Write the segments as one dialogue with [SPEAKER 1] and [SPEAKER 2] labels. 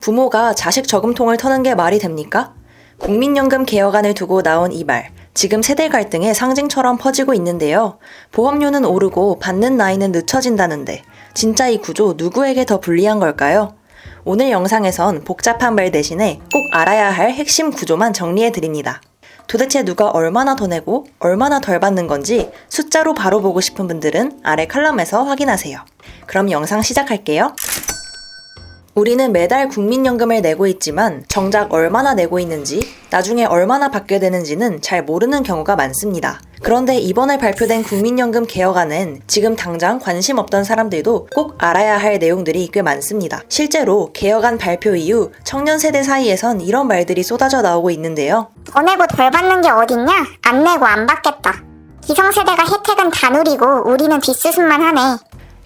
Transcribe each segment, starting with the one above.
[SPEAKER 1] 부모가 자식 저금통을 터는 게 말이 됩니까? 국민연금 개혁안을 두고 나온 이 말, 지금 세대 갈등의 상징처럼 퍼지고 있는데요. 보험료는 오르고 받는 나이는 늦춰진다는데 진짜 이 구조 누구에게 더 불리한 걸까요? 오늘 영상에선 복잡한 말 대신에 꼭 알아야 할 핵심 구조만 정리해드립니다. 도대체 누가 얼마나 더 내고 얼마나 덜 받는 건지 숫자로 바로 보고 싶은 분들은 아래 칼럼에서 확인하세요. 그럼 영상 시작할게요. 우리는 매달 국민연금을 내고 있지만 정작 얼마나 내고 있는지, 나중에 얼마나 받게 되는지는 잘 모르는 경우가 많습니다. 그런데 이번에 발표된 국민연금 개혁안은 지금 당장 관심 없던 사람들도 꼭 알아야 할 내용들이 꽤 많습니다. 실제로 개혁안 발표 이후 청년 세대 사이에선 이런 말들이 쏟아져 나오고 있는데요.
[SPEAKER 2] 더 내고 덜 받는 게 어딨냐? 안 내고 안 받겠다. 기성세대가 혜택은 다 누리고 우리는 뒷수습만 하네.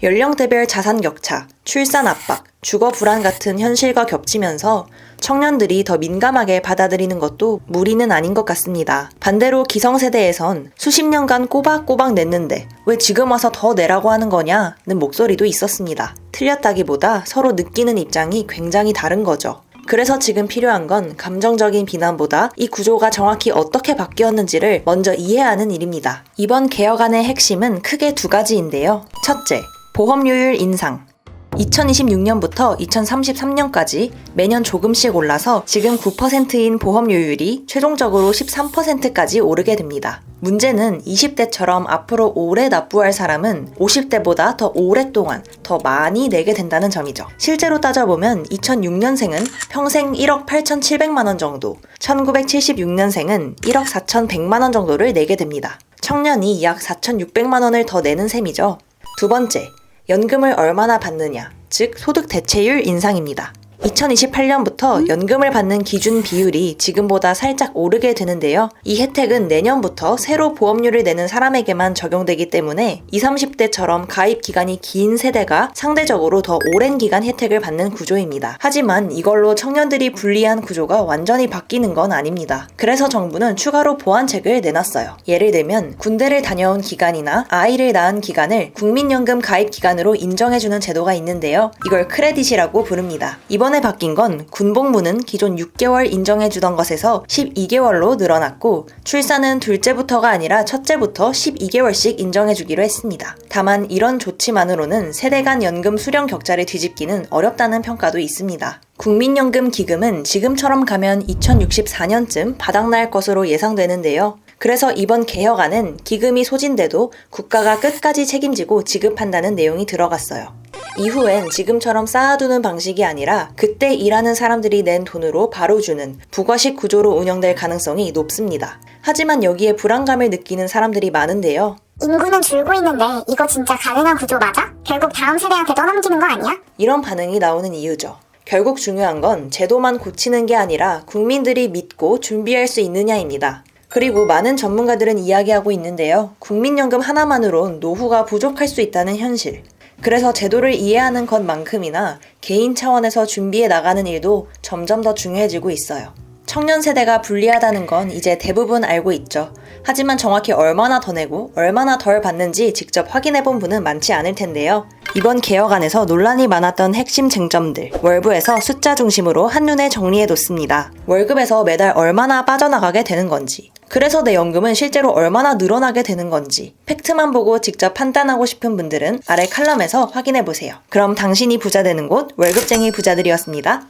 [SPEAKER 1] 연령대별 자산 격차, 출산 압박, 주거 불안 같은 현실과 겹치면서 청년들이 더 민감하게 받아들이는 것도 무리는 아닌 것 같습니다. 반대로 기성세대에선 수십 년간 꼬박꼬박 냈는데 왜 지금 와서 더 내라고 하는 거냐는 목소리도 있었습니다. 틀렸다기보다 서로 느끼는 입장이 굉장히 다른 거죠. 그래서 지금 필요한 건 감정적인 비난보다 이 구조가 정확히 어떻게 바뀌었는지를 먼저 이해하는 일입니다. 이번 개혁안의 핵심은 크게 두 가지인데요. 첫째, 보험료율 인상. 2026년부터 2033년까지 매년 조금씩 올라서 지금 9%인 보험료율이 최종적으로 13%까지 오르게 됩니다. 문제는 20대처럼 앞으로 오래 납부할 사람은 50대보다 더 오랫동안 더 많이 내게 된다는 점이죠. 실제로 따져보면 2006년생은 평생 1억 8,700만 원 정도, 1976년생은 1억 4,100만 원 정도를 내게 됩니다. 청년이 약 4,600만 원을 더 내는 셈이죠. 두 번째, 연금을 얼마나 받느냐, 즉 소득 대체율 인상입니다. 2028년부터 연금을 받는 기준 비율이 지금보다 살짝 오르게 되는데요. 이 혜택은 내년부터 새로 보험료를 내는 사람에게만 적용되기 때문에 20, 30대처럼 가입 기간이 긴 세대가 상대적으로 더 오랜 기간 혜택을 받는 구조입니다. 하지만 이걸로 청년들이 불리한 구조가 완전히 바뀌는 건 아닙니다. 그래서 정부는 추가로 보완책을 내놨어요. 예를 들면 군대를 다녀온 기간이나 아이를 낳은 기간을 국민연금 가입 기간으로 인정해주는 제도가 있는데요. 이걸 크레딧이라고 부릅니다. 이번에 바뀐 건 군복무는 기존 6개월 인정해주던 것에서 12개월로 늘어났고 출산은 둘째부터가 아니라 첫째부터 12개월씩 인정해주기로 했습니다. 다만 이런 조치만으로는 세대 간 연금 수령 격차를 뒤집기는 어렵다는 평가도 있습니다. 국민연금 기금은 지금처럼 가면 2064년쯤 바닥날 것으로 예상되는데요. 그래서 이번 개혁안은 기금이 소진돼도 국가가 끝까지 책임지고 지급한다는 내용이 들어갔어요. 이후엔 지금처럼 쌓아두는 방식이 아니라 그때 일하는 사람들이 낸 돈으로 바로 주는 부가식 구조로 운영될 가능성이 높습니다. 하지만 여기에 불안감을 느끼는 사람들이 많은데요.
[SPEAKER 2] 인구는 줄고 있는데 이거 진짜 가능한 구조 맞아? 결국 다음 세대한테 떠넘기는 거 아니야?
[SPEAKER 1] 이런 반응이 나오는 이유죠. 결국 중요한 건 제도만 고치는 게 아니라 국민들이 믿고 준비할 수 있느냐입니다. 그리고 많은 전문가들은 이야기하고 있는데요. 국민연금 하나만으론 노후가 부족할 수 있다는 현실. 그래서 제도를 이해하는 것만큼이나 개인 차원에서 준비해 나가는 일도 점점 더 중요해지고 있어요. 청년 세대가 불리하다는 건 이제 대부분 알고 있죠. 하지만 정확히 얼마나 더 내고 얼마나 덜 받는지 직접 확인해본 분은 많지 않을 텐데요. 이번 개혁안에서 논란이 많았던 핵심 쟁점들, 월부에서 숫자 중심으로 한눈에 정리해뒀습니다. 월급에서 매달 얼마나 빠져나가게 되는 건지, 그래서 내 연금은 실제로 얼마나 늘어나게 되는 건지 팩트만 보고 직접 판단하고 싶은 분들은 아래 칼럼에서 확인해보세요. 그럼 당신이 부자 되는 곳 월급쟁이 부자들이었습니다.